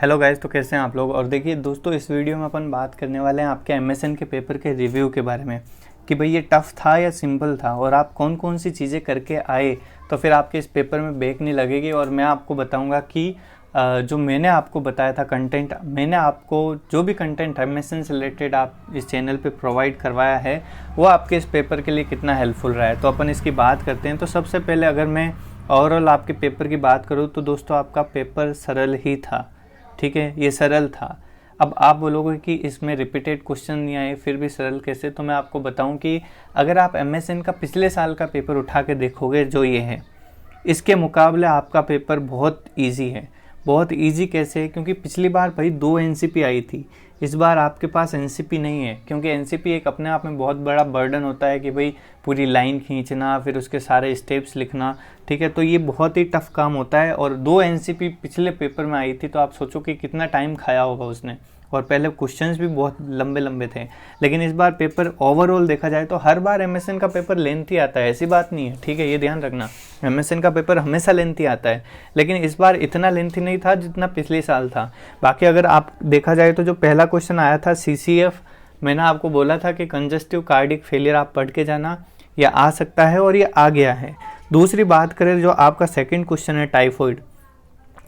Hello guys, तो कैसे हैं आप लोग। और देखिए दोस्तों, इस वीडियो में अपन बात करने वाले हैं आपके एमएसएन के पेपर के रिव्यू के बारे में कि भाई ये टफ़ था या सिंपल था और आप कौन कौन सी चीज़ें करके आए तो फिर आपके इस पेपर में बैक नहीं लगेगी। और मैं आपको बताऊंगा कि जो मैंने आपको बताया था कंटेंट, मैंने आपको जो भी कंटेंट एमएसएन से रिलेटेड आप इस चैनल पे प्रोवाइड करवाया है वो आपके इस पेपर के लिए कितना हेल्पफुल रहा है। तो अपन इसकी बात करते हैं। तो सबसे पहले अगर मैं ओवरऑल आपके पेपर की बात करूँ तो दोस्तों आपका पेपर सरल ही था, ठीक है, ये सरल था। अब आप बोलोगे कि इसमें रिपीटेड क्वेश्चन नहीं आए फिर भी सरल कैसे, तो मैं आपको बताऊं कि अगर आप एमएसएन का पिछले साल का पेपर उठा के देखोगे जो ये है, इसके मुकाबले आपका पेपर बहुत इजी है। बहुत इजी कैसे है? क्योंकि पिछली बार भाई 2 एनसीपी आई थी, इस बार आपके पास एनसीपी नहीं है। क्योंकि एनसीपी एक अपने आप में बहुत बड़ा बर्डन होता है कि भाई पूरी लाइन खींचना, फिर उसके सारे स्टेप्स लिखना, ठीक है, तो ये बहुत ही टफ काम होता है। और 2 एनसीपी पिछले पेपर में आई थी, तो आप सोचो कि कितना टाइम खाया होगा उसने। और पहले क्वेश्चंस भी बहुत लंबे लंबे थे। लेकिन इस बार पेपर ओवरऑल देखा जाए तो हर बार एमएसएन का पेपर लेंथी आता है, ऐसी बात नहीं है, ठीक है, ये ध्यान रखना। एमएसएन का पेपर हमेशा लेंथी आता है, लेकिन इस बार इतना लेंथी नहीं था जितना पिछले साल था। बाकी अगर आप देखा जाए तो जो पहला क्वेश्चन आया था सीसीएफ, मैंने आपको बोला था कि कंजस्टिव कार्डिक फेलियर आप पढ़ के जाना, यह आ सकता है और ये आ गया है। दूसरी बात करें जो आपका सेकंड क्वेश्चन है टाइफॉइड,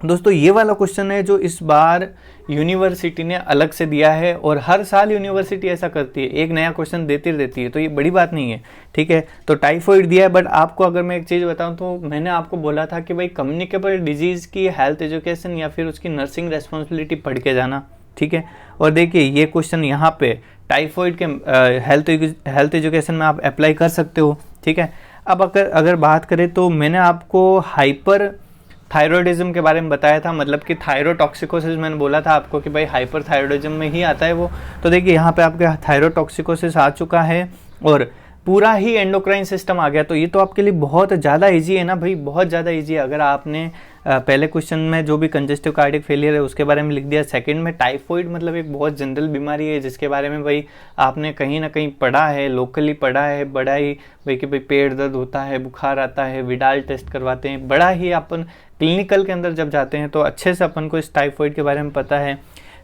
दोस्तों ये वाला क्वेश्चन है जो इस बार यूनिवर्सिटी ने अलग से दिया है। और हर साल यूनिवर्सिटी ऐसा करती है, एक नया क्वेश्चन देती रहती है, तो ये बड़ी बात नहीं है, ठीक है। तो टाइफॉइड दिया है, बट आपको अगर मैं एक चीज़ बताऊं तो मैंने आपको बोला था कि भाई कम्युनिकेबल डिजीज़ की हेल्थ एजुकेशन या फिर उसकी नर्सिंग रेस्पॉन्सिबिलिटी पढ़ के जाना, ठीक है। और देखिए ये क्वेश्चन यहाँ पे टाइफॉइड के हेल्थ एजुकेशन में आप अप्लाई कर सकते हो, ठीक है। अब अगर बात करें तो मैंने आपको हाइपर थायरॉयडिज्म के बारे में बताया था, मतलब कि थायरोटॉक्सिकोसिस मैंने बोला था आपको कि भाई हाइपर थायरॉयडिज्म में ही आता है वो। तो देखिए यहाँ पे आपके थायरोटॉक्सिकोसिस आ चुका है और पूरा ही एंडोक्राइन सिस्टम आ गया। तो ये तो आपके लिए बहुत ज़्यादा इजी है ना भाई, बहुत ज़्यादा इजी है। अगर आपने पहले क्वेश्चन में जो भी कंजेस्टिव कार्डिक फेलियर है उसके बारे में लिख दिया, सेकंड में टाइफॉइड मतलब एक बहुत जनरल बीमारी है जिसके बारे में भाई आपने कहीं ना कहीं पढ़ा है, लोकली पढ़ा है, बड़ा ही भाई कि भाई पेट दर्द होता है, बुखार आता है, विडाल टेस्ट करवाते हैं, बड़ा ही अपन क्लिनिकल के अंदर जब जाते हैं तो अच्छे से अपन को इस टाइफॉइड के बारे में पता है।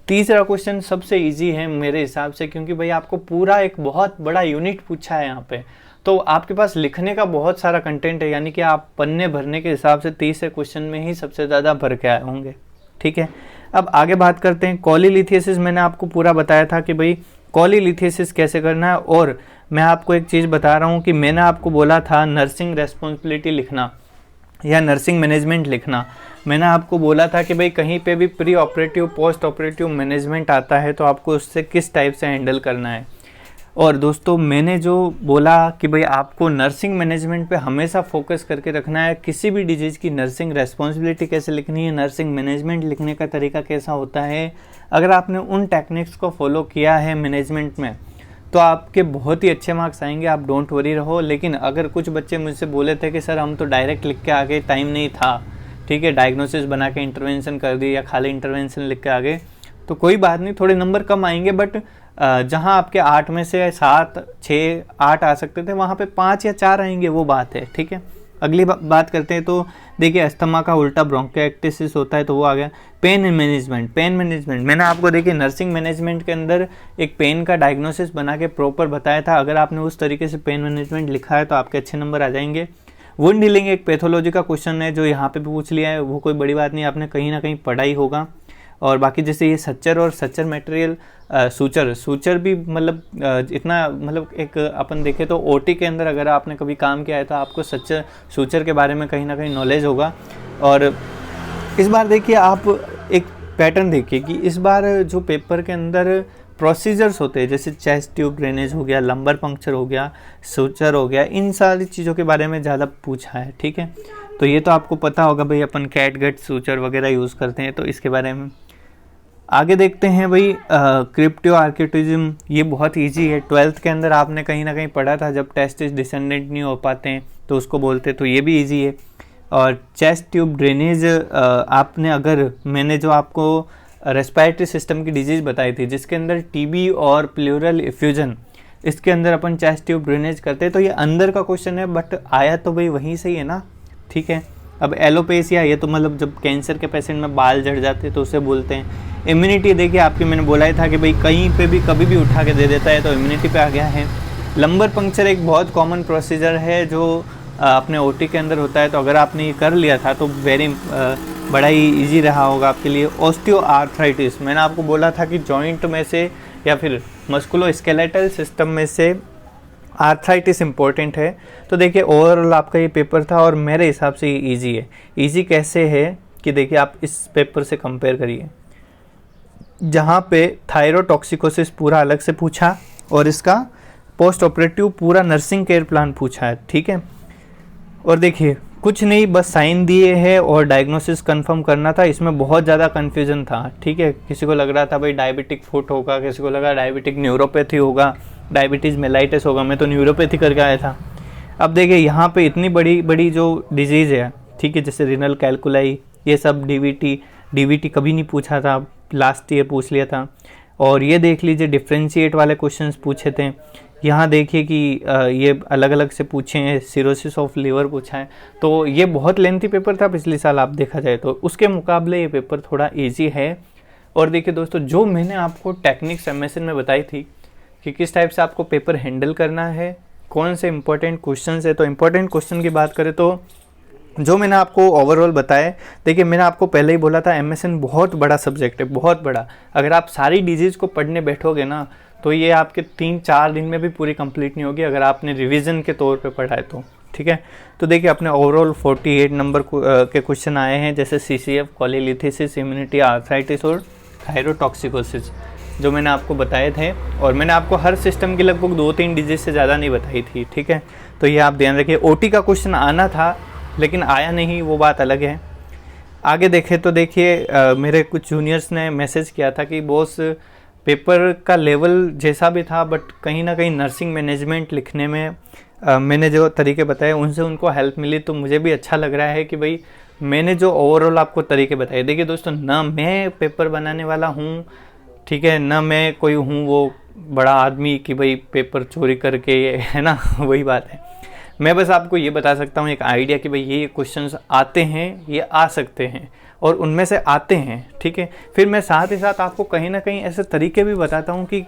तीसरा क्वेश्चन सबसे इजी है मेरे हिसाब से, क्योंकि भाई आपको पूरा एक बहुत बड़ा यूनिट पूछा है यहाँ पे, तो आपके पास लिखने का बहुत सारा कंटेंट है, यानी कि आप पन्ने भरने के हिसाब से 30 क्वेश्चन में ही सबसे ज़्यादा भर के आए होंगे, ठीक है। अब आगे बात करते हैं कॉलीलिथियसिस। मैंने आपको पूरा बताया था कि भाई कॉलीलिथियसिस कैसे करना है। और मैं आपको एक चीज़ बता रहा हूँ कि मैंने आपको बोला था नर्सिंग रेस्पॉन्सिबिलिटी लिखना या नर्सिंग मैनेजमेंट लिखना। मैंने आपको बोला था कि भाई कहीं पे भी pre operative post operative management आता है तो आपको उससे किस टाइप से हैंडल करना है। और दोस्तों मैंने जो बोला कि भाई आपको नर्सिंग मैनेजमेंट पे हमेशा फोकस करके रखना है, किसी भी डिजीज़ की नर्सिंग रेस्पॉन्सिबिलिटी कैसे लिखनी है, नर्सिंग मैनेजमेंट लिखने का तरीका कैसा होता है। अगर आपने उन टेक्निक्स को फॉलो किया है मैनेजमेंट में तो आपके बहुत ही अच्छे मार्क्स आएंगे, आप डोंट वरी रहो। लेकिन अगर कुछ बच्चे मुझसे बोले थे कि सर हम तो डायरेक्ट लिख के आ गए, टाइम नहीं था, ठीक है, डायग्नोसिस बना के इंटरवेंशन कर दी या खाली इंटरवेंशन लिख के आ गए, तो कोई बात नहीं, थोड़े नंबर कम आएंगे। बट जहां आपके 8 में से 7, 6, 8 आ सकते थे वहां पे 5 या 4 आएंगे, वो बात है, ठीक है। अगली बात करते हैं तो देखिए अस्थमा का उल्टा ब्रोंकाइटिस होता है तो वो आ गया। पेन मैनेजमेंट मैंने आपको देखिए नर्सिंग मैनेजमेंट के अंदर एक पेन का डायग्नोसिस बना के प्रॉपर बताया था। अगर आपने उस तरीके से पेन मैनेजमेंट लिखा है तो आपके अच्छे नंबर आ जाएंगे। वुंड हीलिंग एक पैथोलॉजी का क्वेश्चन है जो यहाँ पे भी पूछ लिया है, वो कोई बड़ी बात नहीं, आपने कहीं ना कहीं पढ़ा ही होगा। और बाकी जैसे ये सच्चर और सच्चर मटेरियल, सूचर भी मतलब इतना मतलब एक अपन देखें तो ओटी के अंदर अगर आपने कभी काम किया है तो आपको सच्चर सूचर के बारे में कहीं ना कहीं नॉलेज होगा। और इस बार देखिए आप एक पैटर्न देखिए कि इस बार जो पेपर के अंदर प्रोसीजर्स होते हैं जैसे चेस्ट ट्यूब ड्रेनेज हो गया, लंबर पंक्चर हो गया, सूचर हो गया, इन सारी चीज़ों के बारे में ज़्यादा पूछा है, ठीक है। तो ये तो आपको पता होगा भाई, अपन कैटगट सूचर वगैरह यूज़ करते हैं, तो इसके बारे में आगे देखते हैं भाई। क्रिप्टो आर्किटिज्म ये बहुत इजी है, 12th के अंदर आपने कहीं ना कहीं पढ़ा था, जब टेस्ट डिसेंडेंट नहीं हो पाते हैं तो उसको बोलते, तो ये भी इजी है। और चेस्ट ट्यूब ड्रेनेज आपने, अगर मैंने जो आपको रेस्पिरेटरी सिस्टम की डिजीज़ बताई थी जिसके अंदर टीबी और प्लूरल इफ्यूजन, इसके अंदर अपन चेस्ट ट्यूब ड्रेनेज करते हैं, तो ये अंदर का क्वेश्चन है बट आया तो भाई वहीं से ही है ना, ठीक है। अब एलोपेशिया, ये तो मतलब जब कैंसर के पेशेंट में बाल झड़ जाते हैं तो उसे बोलते हैं। इम्यूनिटी देखिए आपकी, मैंने बोला ही था कि भाई कहीं पे भी कभी भी उठा के दे देता है, तो इम्यूनिटी पे आ गया है। लंबर पंक्चर एक बहुत कॉमन प्रोसीजर है जो अपने ओटी के अंदर होता है, तो अगर आपने ये कर लिया था तो बड़ा ही ईजी रहा होगा आपके लिए। ऑस्टियोआर्थराइटिस, मैंने आपको बोला था कि जॉइंट में से या फिर मस्कुलोस्केलेटल सिस्टम में से आर्थराइटिस इंपॉर्टेंट है। तो देखिए ओवरऑल आपका ये पेपर था और मेरे हिसाब से ये ईजी है। ईजी कैसे है कि देखिए आप इस पेपर से कंपेयर करिए, जहाँ पे थायरोटॉक्सिकोसिस पूरा अलग से पूछा और इसका पोस्ट ऑपरेटिव पूरा नर्सिंग केयर प्लान पूछा है, ठीक है। और देखिए कुछ नहीं, बस साइन दिए हैं और डायग्नोसिस कंफर्म करना था। इसमें बहुत ज़्यादा कन्फ्यूजन था, ठीक है। किसी को लग रहा था भाई डायबिटिक फुट होगा, किसी को लगा डायबिटिक न्यूरोपैथी होगा, डायबिटीज़ मेलाइटिस होगा। मैं तो न्यूरोपैथी करके आया था। अब देखिए यहाँ पे इतनी बड़ी बड़ी जो डिजीज़ है, ठीक है, जैसे रिनल कैलकुलाई, ये सब डीवीटी कभी नहीं पूछा था, लास्ट ईयर पूछ लिया था। और ये देख लीजिए डिफ्रेंशिएट वाले क्वेश्चंस पूछे थे। यहाँ देखिए कि ये अलग अलग से पूछे हैं, सिरोसिस ऑफ लिवर पूछा है। तो ये बहुत लेंथी पेपर था पिछले साल आप देखा जाए तो, उसके मुकाबले ये पेपर थोड़ा ईजी है। और देखिए दोस्तों, जो मैंने आपको टेक्निक्स एमएसएन में बताई थी कि किस टाइप से आपको पेपर हैंडल करना है, कौन से इंपॉर्टेंट क्वेश्चन है, तो इंपॉर्टेंट क्वेश्चन की बात करें तो जो मैंने आपको ओवरऑल बताया, देखिए मैंने आपको पहले ही बोला था एमएसएन बहुत बड़ा सब्जेक्ट है, बहुत बड़ा। अगर आप सारी डिजीज़ को पढ़ने बैठोगे ना तो ये आपके 3-4 दिन में भी पूरी कंप्लीट नहीं होगी, अगर आपने रिवीजन के तौर पे पढ़ा है तो, ठीक है। तो देखिए अपने ओवरऑल 48 नंबर के क्वेश्चन आए हैं, जैसे सीसीएफ, कोलिलिथिसिस, इम्यूनिटी, आर्थराइटिस और थायरोटॉक्सिकोसिस, जो मैंने आपको बताए थे। और मैंने आपको हर सिस्टम की लगभग 2-3 डिजीज से ज़्यादा नहीं बताई थी, ठीक है। तो ये आप ध्यान रखिए। ओटी का क्वेश्चन आना था लेकिन आया नहीं, वो बात अलग है। आगे देखें तो देखिए मेरे कुछ जूनियर्स ने मैसेज किया था कि बॉस पेपर का लेवल जैसा भी था, बट कहीं ना कहीं नर्सिंग मैनेजमेंट लिखने में मैंने जो तरीके बताए उनसे उनको हेल्प मिली। तो मुझे भी अच्छा लग रहा है कि भाई मैंने जो ओवरऑल आपको तरीके बताए। देखिए दोस्तों, ना मैं पेपर बनाने वाला हूँ, ठीक है, ना मैं कोई हूँ वो बड़ा आदमी कि भाई पेपर चोरी करके, है ना, वही बात है। मैं बस आपको ये बता सकता हूँ एक आइडिया कि भाई ये क्वेश्चंस आते हैं, ये आ सकते हैं और उनमें से आते हैं, ठीक है। फिर मैं साथ ही साथ आपको कहीं ना कहीं ऐसे तरीके भी बताता हूँ कि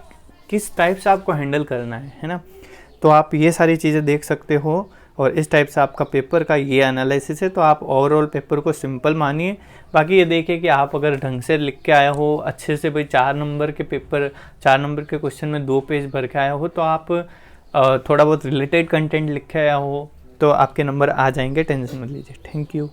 किस टाइप से आपको हैंडल करना है ना। तो आप ये सारी चीज़ें देख सकते हो और इस टाइप से आपका पेपर का ये एनालिसिस है। तो आप ओवरऑल पेपर को सिंपल मानिए। बाकी ये देखिए कि आप अगर ढंग से लिख के आया हो अच्छे से, भाई 4 नंबर के पेपर, 4 नंबर के क्वेश्चन में 2 पेज भर के आया हो, तो आप थोड़ा बहुत रिलेटेड कंटेंट लिख के आया हो तो आपके नंबर आ जाएंगे, टेंशन मत लीजिए। Thank you.